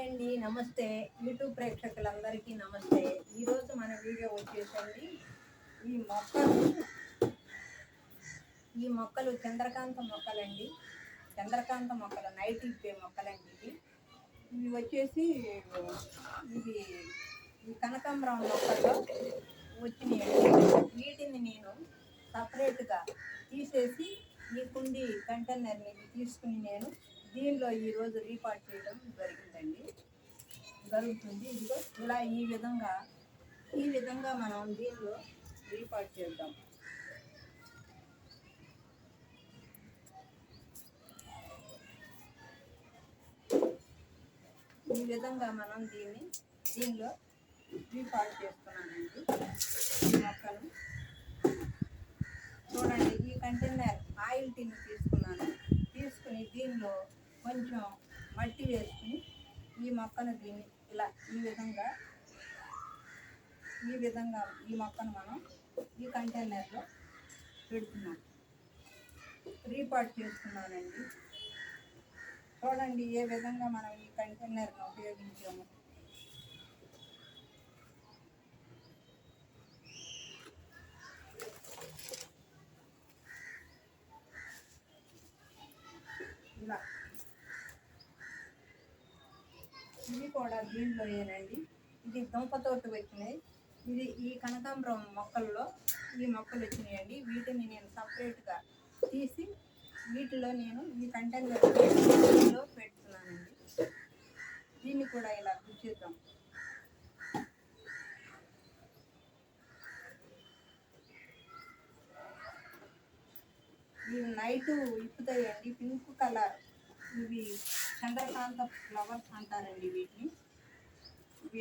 అండి, నమస్తే. యూట్యూబ్ ప్రేక్షకులందరికీ నమస్తే. ఈరోజు మన వీడియో వచ్చేసండి ఈ మొక్కలు చంద్రకాంత మొక్కలండి. చంద్రకాంత మొక్కలు నైట్ ఇప్పే మొక్కలండి. ఇవి వచ్చేసి ఇది ఈ కనకాంబరం మొక్కల్లో వచ్చినాయండి. వీటిని నేను సపరేట్గా తీసేసి ఈ కుండి కంటైనర్ని తీసుకుని నేను దీనిలో ఈరోజు రీపాట్ చేయడం జరుగుతుంది. ఇదిగో ఇలా ఈ విధంగా మనం దీనిలో రీపాట్ చేద్దాం. ఈ విధంగా మనం దీనిలో రీపాట్ చేస్తున్నానండి. ఈ మొక్కలు చూడండి. ఈ కంటైనర్ ఆయిల్ టిన్ తీసుకుని దీనిలో కొంచెం మట్టి వేసుకుని ఈ మొక్కను ఇలా ఈ విధంగా ఈ మొక్కను మనం ఈ కంటైనర్లో పెడుతున్నాం. రీపాట్ చేస్తున్నానండి. చూడండి ఏ విధంగా మనం ఈ కంటైనర్ను ఉపయోగించాము. ఇలా ఇవి కూడా దీనిలో ఏనండి. ఇది దుంపతోటి వచ్చినాయి. ఈ కనకాంబరం మొక్కల్లో ఈ మొక్కలు వచ్చినాయండి. వీటిని నేను సపరేట్గా తీసి వీటిలో నేను ఈ కంటైనర్లో పెడుతున్నానండి. దీన్ని కూడా ఇలా గుచ్చేద్దాం. ఇవి నైటు ఇప్పుతాయండి. పింక్ కలర్ ఇవి చంద్రకాంత ఫ్లవర్స్ అంటారండి వీటిని. ఇవి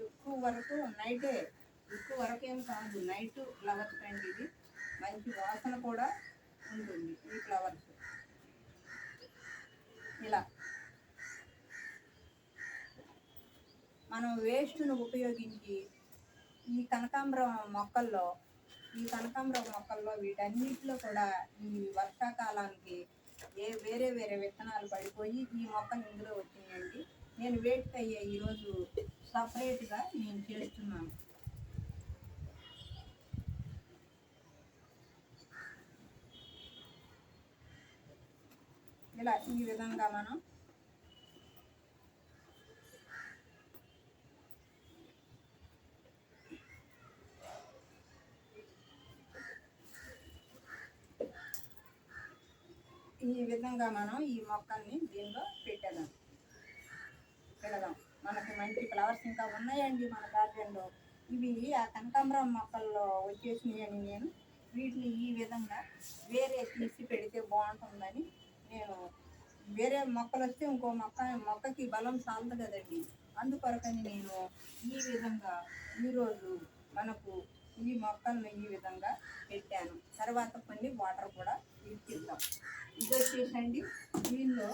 ఎక్కువ వరకు ఏం కాదు, నైట్ ఫ్లవర్స్ అండి. ఇది మంచి వాసన కూడా ఉంటుంది ఈ ఫ్లవర్స్. ఇలా మనం వేస్ట్ను ఉపయోగించి ఈ కనకాంబరం మొక్కల్లో వీటన్నిటిలో కూడా ఈ వర్షాకాలానికి వేరే విత్తనాలు పడిపోయి ఈ మొక్కలు ఇందులో వచ్చినాయండి. నేను వేటికి అయ్యే ఈరోజు సపరేట్గా నేను చేస్తున్నాను. ఇలా ఈ విధంగా మనం ఈ మొక్కల్ని దీనిలో పెడదాం. మనకి మంచి ఫ్లవర్స్ ఇంకా ఉన్నాయండి మన గార్డెన్లో. ఇవి ఆ కనకాంబరం మొక్కల్లో వచ్చేసినాయని నేను వీటిని ఈ విధంగా వేరే తీసి పెడితే బాగుంటుందని నేను వేరే మొక్కలు వస్తే ఇంకో మొక్కకి బలం చాలదు కదండి. అందుకొరకని నేను ఈ విధంగా ఈరోజు మనకు ఈ మొక్కలను ఈ విధంగా పెట్టాను. తర్వాత కొన్ని వాటర్ కూడా ఇచ్చిద్దాం. ఇది వచ్చేసండి దీనిలో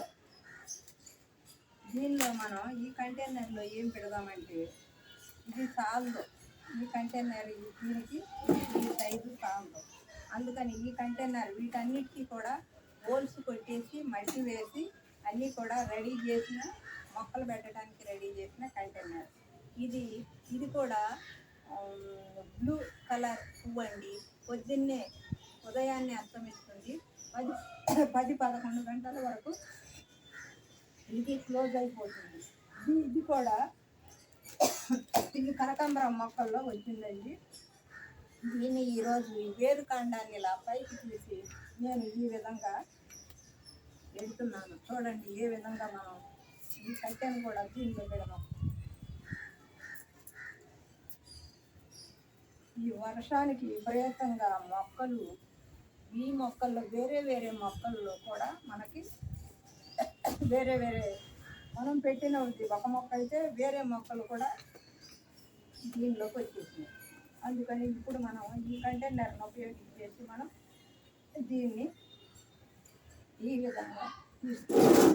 మనం ఈ కంటైనర్లో ఏం పెడదామంటే ఇది చాలదు. ఈ కంటైనర్ దీనికి ఈ సైజు చాలదు. అందుకని ఈ కంటైనర్ వీటన్నిటికీ కూడా హోల్స్ కొట్టేసి మట్టి వేసి అన్నీ కూడా రెడీ చేసిన మొక్కలు పెట్టడానికి రెడీ చేసిన కంటైనర్. ఇది కూడా బ్లూ కలర్ పువ్వు అండి. ఉదయాన్నే అస్తమిస్తుంది. 10-11 గంటల వరకు ఇది క్లోజ్ అయిపోతుంది. ఇది కూడా ఇది కనకాంబరం మొక్కల్లో వచ్చిందండి. దీన్ని ఈరోజు వేరు కాండాన్ని ఇలా పైకి తీసి నేను ఈ విధంగా పెడుతున్నాను. చూడండి ఏ విధంగా మనం ఈ కట్టెను కూడా దీనిలో పెడదాం. ఈ వర్షానికి విపరీతంగా ఈ మొక్కల్లో వేరే మొక్కల్లో కూడా మనకి వేరే మనం పెట్టిన ఒక మొక్క అయితే వేరే మొక్కలు కూడా దీనిలోకి వచ్చేసినాయి. అందుకని ఇప్పుడు మనం ఈ కంటైనర్ను ఉపయోగించేసి మనం దీన్ని ఈ విధంగా తీసుకుంటాం.